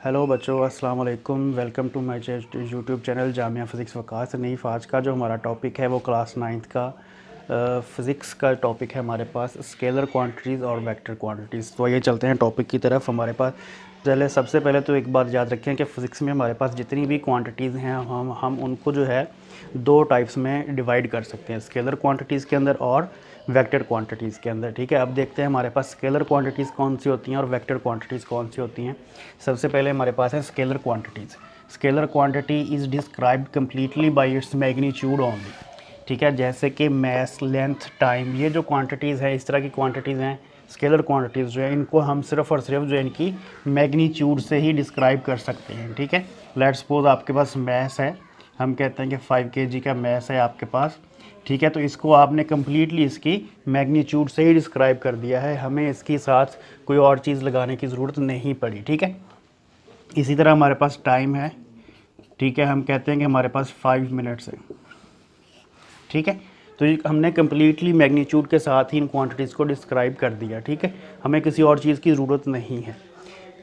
Hello बच्चों, अस्सलाम वालेकुम। Welcome to my YouTube channel Jamia physics Waqas Hanif. आज का जो हमारा टॉपिक है वो क्लास 9th का फ़िज़िक्स का टॉपिक है हमारे पास, स्केलर क्वांटिटीज़ और वेक्टर क्वांटिटीज़। तो ये चलते हैं टॉपिक की तरफ। हमारे पास सबसे पहले तो एक बात याद रखें कि फ़िज़िक्स में हमारे पास जितनी भी क्वांटिटीज़ हैं हम उनको जो है दो टाइप्स में डिवाइड कर सकते हैं, स्केलर क्वांटिटीज़ के अंदर और वेक्टर क्वांटिटीज़ के अंदर। ठीक है, अब देखते हैं हमारे पास स्केलर क्वांटिटीज़ कौन सी होती हैं और वेक्टर क्वांटिटीज़ कौन सी होती हैं। सबसे पहले हमारे पास है scalar quantities. Scalar quantity is described completely bye its magnitude only. ठीक है, जैसे कि मैस, लेंथ, टाइम, ये जो क्वांटिटीज़ हैं, इस तरह की क्वांटिटीज़ हैं, स्केलर क्वांटिटीज़ जो है इनको हम सिर्फ और सिर्फ जो है इनकी मैग्नीट्यूड से ही डिस्क्राइब कर सकते हैं। ठीक है, लेट्स सपोज आपके पास मैस है, हम कहते हैं कि 5 kg का मैस है आपके पास। ठीक है, तो इसको आपने कम्प्लीटली इसकी मैग्नीट्यूड से ही डिस्क्राइब कर दिया है, हमें इसके साथ कोई और चीज़ लगाने की ज़रूरत नहीं पड़ी। ठीक है, इसी तरह हमारे पास टाइम है। ठीक है, हम कहते हैं कि हमारे पास 5 मिनट्स है। ठीक है, तो ये हमने कम्प्लीटली मैग्नीट्यूड के साथ ही इन क्वांटिटीज़ को डिस्क्राइब कर दिया। ठीक है, हमें किसी और चीज़ की ज़रूरत नहीं है।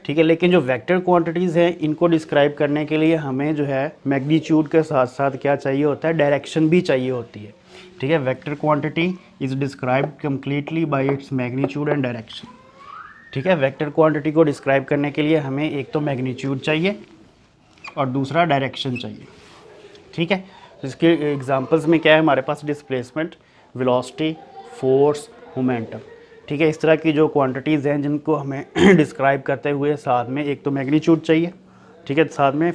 ठीक है, लेकिन जो वेक्टर क्वांटिटीज़ हैं इनको डिस्क्राइब करने के लिए हमें जो है मैग्नीट्यूड के साथ साथ क्या चाहिए होता है, डायरेक्शन भी चाहिए होती है। ठीक है, vector quantity is described completely bye its magnitude and direction. ठीक है, वेक्टर क्वांटिटी को डिस्क्राइब करने के लिए हमें एक तो मैग्नीट्यूड चाहिए और दूसरा डायरेक्शन चाहिए। ठीक है, तो इसके एग्जांपल्स में क्या है हमारे पास, डिस्प्लेसमेंट, वेलोसिटी, फोर्स, मोमेंटम। ठीक है, इस तरह की जो क्वांटिटीज़ हैं जिनको हमें डिस्क्राइब करते हुए साथ में एक तो मैग्नीट्यूड चाहिए। ठीक है, साथ में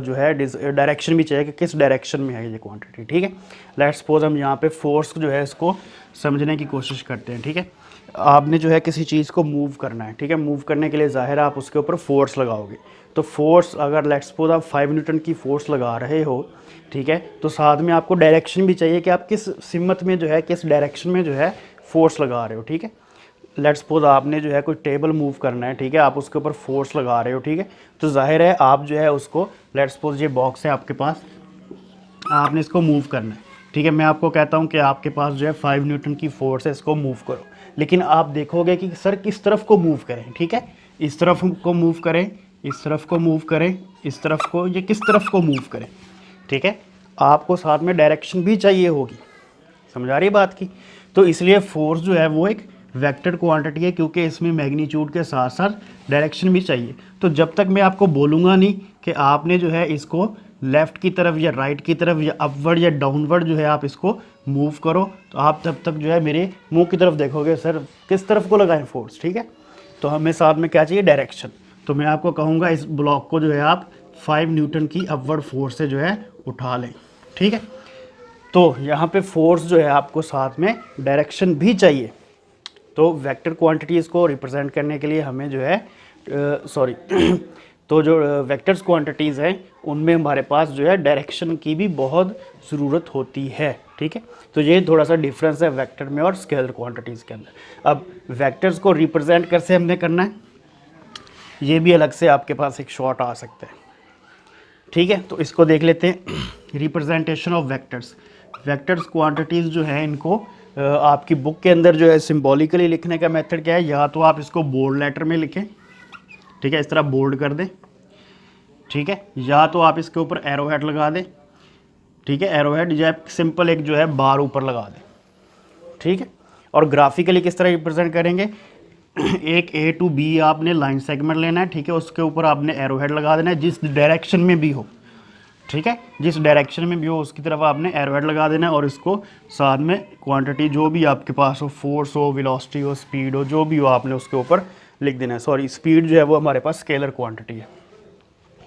जो है डायरेक्शन भी चाहिए कि किस डायरेक्शन में है ये क्वांटिटी। ठीक है, लेट्स सपोज हम यहाँ पे फोर्स जो है इसको समझने की कोशिश करते हैं। ठीक है, आपने जो है किसी चीज़ को मूव करना है। ठीक है, मूव करने के लिए ज़ाहिर है आप उसके ऊपर फोर्स लगाओगे। तो फोर्स अगर लेट्स सपोज आप 5 न्यूटन की फोर्स लगा रहे हो, ठीक है, तो साथ में आपको डायरेक्शन भी चाहिए कि आप किस सिमत में जो है, किस डायरेक्शन में जो है फोर्स लगा रहे हो। ठीक है, लेट्स सपोज आपने जो है कोई टेबल मूव करना है। ठीक है, आप उसके ऊपर फोर्स लगा रहे हो। ठीक है, तो जाहिर है आप जो है उसको, लेट्स सपोज ये बॉक्स है आपके पास, आपने इसको मूव करना है। ठीक है, मैं आपको कहता हूँ कि आपके पास जो है 5 न्यूटन की फोर्स है, इसको मूव करो। लेकिन आप देखोगे कि सर किस तरफ को मूव करें। ठीक है, इस तरफ को मूव करें, इस तरफ को मूव करें, इस तरफ को, ये किस तरफ को मूव करें। ठीक है, आपको साथ में डायरेक्शन भी चाहिए होगी। समझ आ रही बात की? तो इसलिए फोर्स जो है वो एक वेक्टर क्वांटिटी है, क्योंकि इसमें मैग्नीट्यूड के साथ साथ डायरेक्शन भी चाहिए। तो जब तक मैं आपको बोलूँगा नहीं कि आपने जो है इसको लेफ़्ट की तरफ या राइट की तरफ या अपवर्ड या डाउनवर्ड जो है आप इसको मूव करो, तो आप तब तक जो है मेरे मुंह की तरफ देखोगे, सर किस तरफ को लगाएं फोर्स। ठीक है, तो हमें साथ में क्या चाहिए, डायरेक्शन। तो मैं आपको कहूँगा इस ब्लॉक को जो है आप 5 न्यूटन की अपवर्ड फोर्स से जो है उठा लें। ठीक है, तो यहाँ पे फोर्स जो है आपको साथ में डायरेक्शन भी चाहिए। तो वेक्टर क्वांटिटीज़ को रिप्रेजेंट करने के लिए हमें जो है सॉरी तो जो वेक्टर्स क्वांटिटीज़ हैं उनमें हमारे पास जो है डायरेक्शन की भी बहुत ज़रूरत होती है। ठीक है, तो ये थोड़ा सा डिफरेंस है वेक्टर में और स्केलर क्वांटिटीज़ के अंदर। अब वेक्टर्स को रिप्रेजेंट कैसे हमने करना है, ये भी अलग से आपके पास एक शॉर्ट आ सकता है। ठीक है, तो इसको देख लेते हैं, representation of vectors. Vectors quantities जो है इनको आपकी बुक के अंदर जो है सिंबॉलिकली लिखने का मेथड क्या है, या तो आप इसको बोल्ड लेटर में लिखें। ठीक है, इस तरह बोल्ड कर दें। ठीक है, या तो आप इसके ऊपर एरो हेड लगा दें। ठीक है, एरो हेड या सिंपल एक जो है बार ऊपर लगा दें। ठीक है, और ग्राफिकली किस तरह रिप्रेजेंट करेंगे, एक ए टू बी आपने लाइन सेगमेंट लेना है। ठीक है, उसके ऊपर आपने एरो हेड लगा देना है जिस डायरेक्शन में भी हो। ठीक है, जिस डायरेक्शन में भी हो उसकी तरफ आपने एरो हेड लगा देना है, और इसको साथ में क्वांटिटी जो भी आपके पास हो, फोर्स हो, वेलोसिटी हो, स्पीड हो, जो भी हो आपने उसके ऊपर लिख देना है। सॉरी, स्पीड जो है वो हमारे पास स्केलर क्वांटिटी है।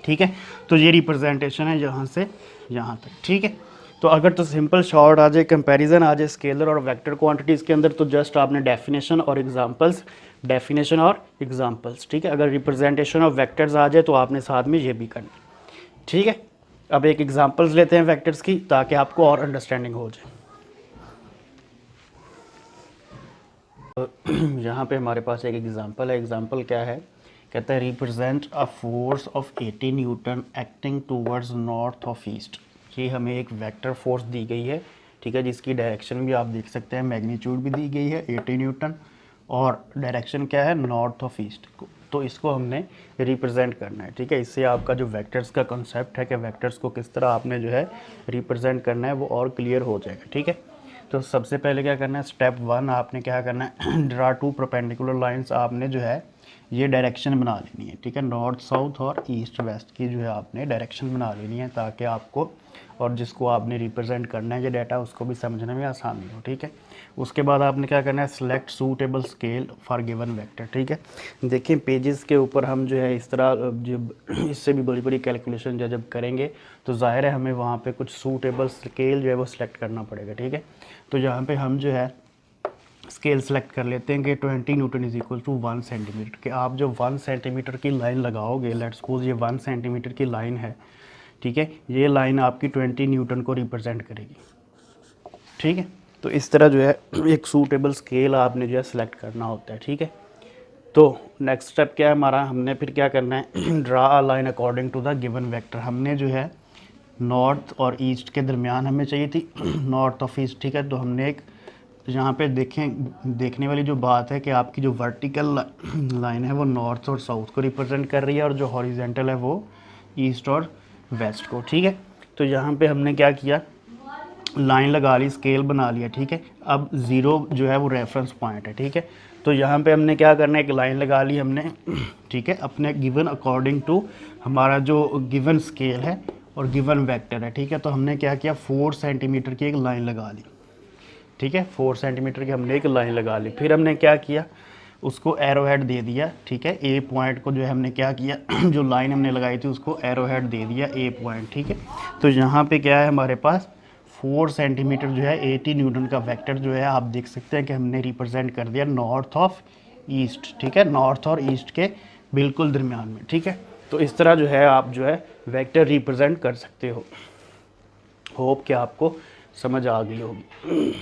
ठीक है, तो ये रिप्रेजेंटेशन है यहाँ से यहाँ तक। ठीक है, तो अगर तो सिंपल शॉर्ट आ जाए, कंपैरिजन आ जाए स्केलर और वेक्टर क्वांटिटीज़ के अंदर, तो जस्ट आपने डेफिनेशन और एग्जांपल्स, डेफिनेशन और एग्जांपल्स। ठीक है, अगर रिप्रेजेंटेशन ऑफ वेक्टर्स आ जाए तो आपने साथ में ये भी करना। ठीक है, अब एक एग्जांपल्स लेते हैं वेक्टर्स की, ताकि आपको और अंडरस्टैंडिंग हो जाए। यहाँ पे हमारे पास एक एग्जांपल है। एग्जांपल क्या है, कहता है represent a force of 80 Newton acting towards north of east. ये हमें एक वेक्टर फोर्स दी गई है। ठीक है, जिसकी डायरेक्शन भी आप देख सकते हैं, मैग्नीट्यूड भी दी गई है 80 न्यूटन, और डायरेक्शन क्या है, नॉर्थ ऑफ ईस्ट को। तो इसको हमने रिप्रेजेंट करना है, ठीक है। इससे आपका जो वेक्टर्स का कॉन्सेप्ट है कि वेक्टर्स को किस तरह आपने जो है रिप्रेजेंट करना है वो और क्लियर हो जाएगा, ठीक है। तो सबसे पहले क्या करना है, स्टेप 1 आपने क्या करना है, ड्रा 2 परपेंडिकुलर लाइंस, आपने जो है ये डायरेक्शन बना लेनी है, ठीक है। नॉर्थ साउथ और ईस्ट वेस्ट की जो है आपने डायरेक्शन बना लेनी है, ताकि आपको और जिसको आपने रिप्रेजेंट करना है ये डाटा उसको भी समझने में आसानी हो, ठीक है। उसके बाद आपने क्या करना है, select suitable scale for given vector, ठीक है। देखिए पेजेस के ऊपर हम जो है इस तरह जब इससे भी बड़ी बड़ी कैलकुलेशन जब करेंगे तो ज़ाहिर है हमें वहाँ पे कुछ सूटेबल स्केल जो है वो सिलेक्ट करना पड़ेगा, ठीक है। तो यहाँ पे हम जो है स्केल सेलेक्ट कर लेते हैं कि 20 newton is equal to 1 centimetre, कि आप जो 1 सेंटीमीटर की लाइन लगाओगे, लेट्स सपोज ये 1 सेंटीमीटर की लाइन है, ठीक है। ये लाइन आपकी 20 न्यूटन को रिप्रेजेंट करेगी, ठीक है। तो इस तरह जो है एक सूटेबल स्केल आपने जो है सिलेक्ट करना होता है, ठीक है। तो नेक्स्ट स्टेप क्या है हमारा, हमने फिर क्या करना है, draw a line according to the given vector. हमने जो है नॉर्थ और ईस्ट के दरमियान हमें चाहिए थी नॉर्थ ऑफ ईस्ट, ठीक है। तो हमने एक यहाँ पे देखने वाली जो बात है कि आपकी जो वर्टिकल लाइन है वो नॉर्थ और साउथ को रिप्रेजेंट कर रही है और जो हॉरिजेंटल है वो ईस्ट और वेस्ट को, ठीक है। तो यहाँ पे हमने क्या किया, लाइन लगा ली, स्केल बना लिया, ठीक है। अब 0 जो है वो रेफरेंस पॉइंट है, ठीक है। तो यहाँ पे हमने क्या करना है, एक लाइन लगा ली हमने, ठीक है, अपने गिवन अकॉर्डिंग टू हमारा जो गिवन स्केल है और गिवन वेक्टर है, ठीक है। तो हमने क्या किया, 4 सेंटीमीटर की एक लाइन लगा ली, ठीक है। 4 सेंटीमीटर की हमने एक लाइन लगा ली। फिर हमने क्या किया, उसको एरो हेड दे दिया, ठीक है। ए पॉइंट को जो है हमने क्या किया जो लाइन हमने लगाई थी उसको एरो हेड दे दिया ए पॉइंट, ठीक है। तो यहाँ पे क्या है हमारे पास 4 सेंटीमीटर जो है 80 न्यूटन का वेक्टर जो है आप देख सकते हैं कि हमने रिप्रेजेंट कर दिया नॉर्थ ऑफ ईस्ट, ठीक है, नॉर्थ और ईस्ट के बिल्कुल दरमियान में, ठीक है। तो इस तरह जो है आप जो है वेक्टर रिप्रेजेंट कर सकते हो। होप कि आपको समझ आ गई होगी।